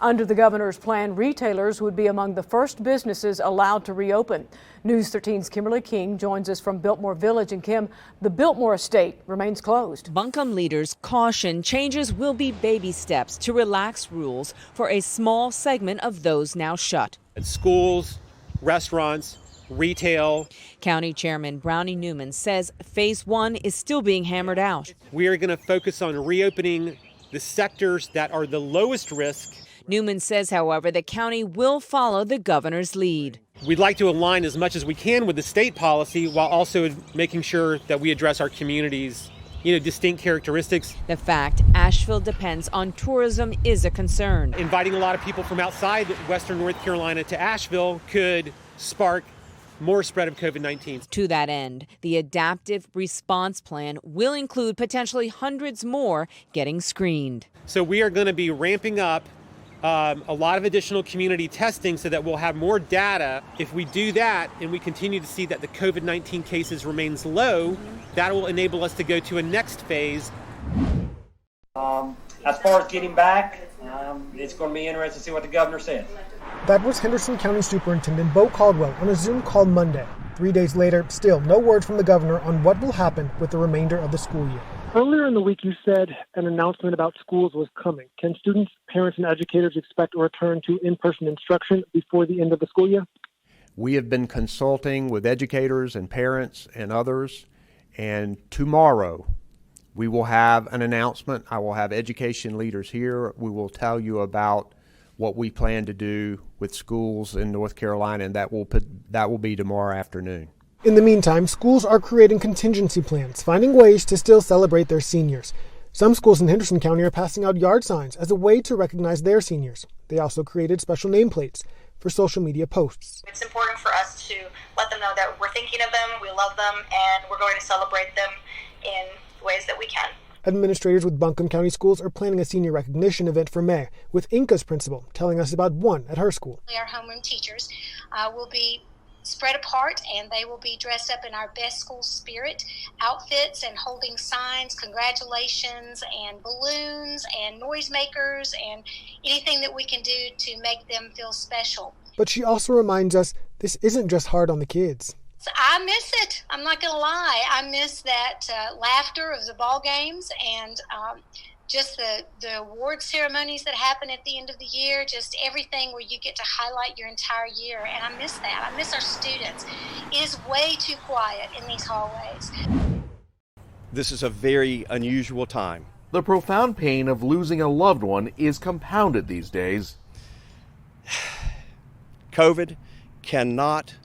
Under the governor's plan, retailers would be among the first businesses allowed to reopen. News 13's Kimberly King joins us from Biltmore Village. And Kim, the Biltmore estate remains closed. Buncombe leaders caution changes will be baby steps to relax rules for a small segment of those now shut. Schools, restaurants, retail. County Chairman Brownie Newman says phase 1 is still being hammered out. We are going to focus on reopening the sectors that are the lowest risk. Newman says, however, the county will follow the governor's lead. We'd like to align as much as we can with the state policy while also making sure that we address our community's, distinct characteristics. The fact Asheville depends on tourism is a concern. Inviting a lot of people from outside Western North Carolina to Asheville could spark more spread of COVID-19. To that end, the adaptive response plan will include potentially hundreds more getting screened. So we are going to be ramping up a lot of additional community testing so that we'll have more data. If we do that and we continue to see that the COVID-19 cases remains low, that will enable us to go to a next phase. As far as getting back, it's going to be interesting to see what the governor says. That was Henderson County Superintendent Bo Caldwell on a Zoom call Monday. 3 days later, still no word from the governor on what will happen with the remainder of the school year. Earlier in the week, you said an announcement about schools was coming. Can students, parents, and educators expect a return to in-person instruction before the end of the school year? We have been consulting with educators and parents and others, and tomorrow we will have an announcement. I will have education leaders here. We will tell you about what we plan to do with schools in North Carolina, and that will be tomorrow afternoon. In the meantime, schools are creating contingency plans, finding ways to still celebrate their seniors. Some schools in Henderson County are passing out yard signs as a way to recognize their seniors. They also created special nameplates for social media posts. It's important for us to let them know that we're thinking of them, we love them, and we're going to celebrate them in ways that we can. Administrators with Buncombe County schools are planning a senior recognition event for May, with Inca's principal telling us about one at her school. Our homeroom teachers will be spread apart, and they will be dressed up in our best school spirit outfits and holding signs, congratulations, and balloons and noisemakers and anything that we can do to make them feel special. But she also reminds us this isn't just hard on the kids. I miss it. I'm not going to lie. I miss that laughter of the ball games and just the award ceremonies that happen at the end of the year, just everything where you get to highlight your entire year. And I miss that. I miss our students. It is way too quiet in these hallways. This is a very unusual time. The profound pain of losing a loved one is compounded these days. COVID cannot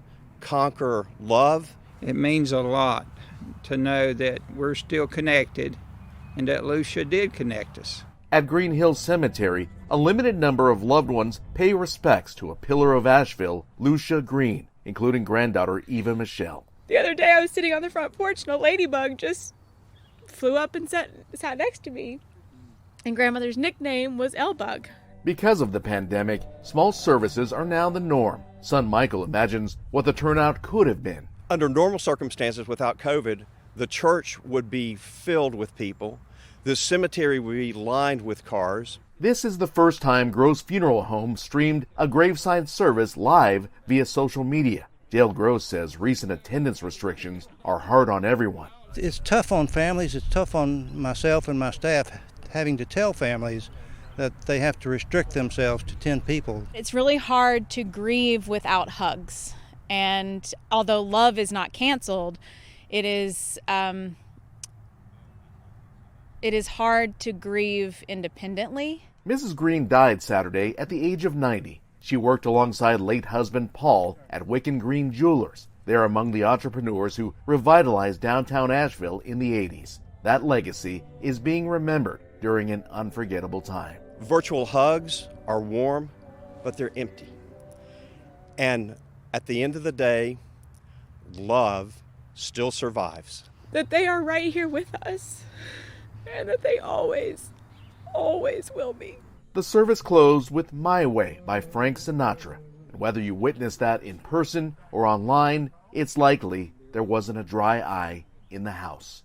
conquer love. It means a lot to know that we're still connected and that Lucia did connect us. At Green Hills Cemetery, a limited number of loved ones pay respects to a pillar of Asheville, Lucia Green, including granddaughter Eva Michelle. The other day I was sitting on the front porch and a ladybug just flew up and sat next to me. And grandmother's nickname was Elbug. Because of the pandemic, small services are now the norm. Son Michael imagines what the turnout could have been. Under normal circumstances without COVID, the church would be filled with people. The cemetery would be lined with cars. This is the first time Gross Funeral Home streamed a graveside service live via social media. Dale Gross says recent attendance restrictions are hard on everyone. It's tough on families. It's tough on myself and my staff having to tell families that they have to restrict themselves to 10 people. It's really hard to grieve without hugs. And although love is not canceled, it is hard to grieve independently. Mrs. Green died Saturday at the age of 90. She worked alongside late husband Paul at Wiccan Green Jewelers. They're among the entrepreneurs who revitalized downtown Asheville in the 80s. That legacy is being remembered during an unforgettable time. Virtual hugs are warm, but they're empty. And at the end of the day, love still survives. That they are right here with us, and that they always, always will be. The service closed with My Way by Frank Sinatra. And whether you witnessed that in person or online, it's likely there wasn't a dry eye in the house.